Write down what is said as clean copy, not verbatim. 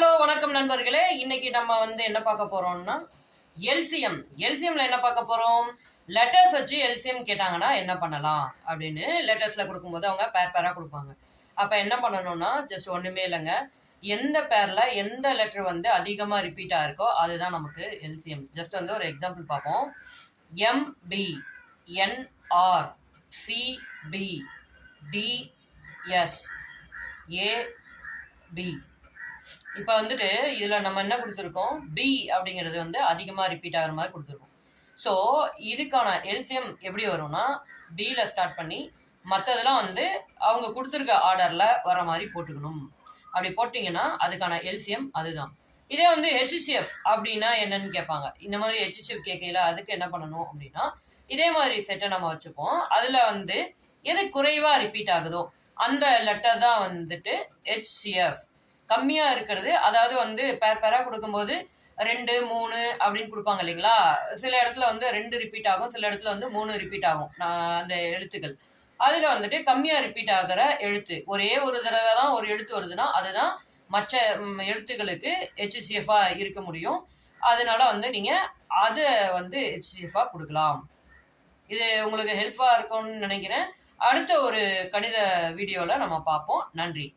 Hello வணக்கம் நண்பர்களே. இன்னைக்கு நம்ம என்ன பார்க்க போறோம்னா எல்சிஎம். எல்சிஎம்ல என்ன பார்க்க போறோம்? லெட்டர்ஸ் வச்சு எல்சிஎம் கேட்டாங்கன்னா என்ன பண்ணலாம் அப்படின்னு லெட்டர்ஸ்ல கொடுக்கும்போது அவங்க பேரா கொடுப்பாங்க. அப்ப என்ன பண்ணணும்னா ஜஸ்ட் ஒண்ணுமே இல்லைங்க. எந்த பேர்ல எந்த லெட்டர் அதிகமா ரிப்பீட் ஆயிருக்கோ அதுதான் நமக்கு எல்சிஎம். ஜஸ்ட் ஒரு எக்ஸாம்பிள் பார்ப்போம். MP, NR, CB, TS, AB. இப்போ இதில் நம்ம என்ன கொடுத்துருக்கோம்? பி அப்படிங்கிறது அதிகமாக ரிப்பீட் ஆகிற மாதிரி கொடுத்துருக்கோம். ஸோ இதுக்கான எல்சிஎம் எப்படி வரும்னா பியில் ஸ்டார்ட் பண்ணி மற்றதெல்லாம் அவங்க கொடுத்துருக்க ஆர்டரில் வர மாதிரி போட்டுக்கணும். அப்படி போட்டிங்கன்னா அதுக்கான எல்சிஎம் அதுதான். இதே ஹெச்சிஎஃப் அப்படின்னா என்னன்னு கேட்பாங்க. இந்த மாதிரி ஹெச்சிஎஃப் கேட்கல அதுக்கு என்ன பண்ணணும் அப்படின்னா இதே மாதிரி செட்டை நம்ம வச்சுப்போம். அதில் எது குறைவாக ரிப்பீட் ஆகுதோ அந்த லெட்டர் தான் ஹெச்சிஎஃப். கம்மியாக இருக்கிறது, அதாவது பேரா கொடுக்கும்போது 2, 3 அப்படின்னு கொடுப்பாங்க இல்லைங்களா? சில இடத்துல 2 ரிப்பீட் ஆகும், சில இடத்துல 3 ரிப்பீட் ஆகும் அந்த எழுத்துக்கள். அதில் கம்மியாக ரிப்பீட் ஆகிற எழுத்து ஒரே ஒரு தடவை தான் ஒரு எழுத்து வருதுன்னா அதுதான் மற்ற எழுத்துக்களுக்கு ஹெச்சிஎஃபாக இருக்க முடியும். அதனால நீங்கள் அதை ஹெச்சிஎஃபாக கொடுக்கலாம். இது உங்களுக்கு ஹெல்ப்ஃபுல்லாக இருக்கும்னு நினைக்கிறேன். அடுத்த ஒரு கணித வீடியோவில் நம்ம பார்ப்போம். நன்றி.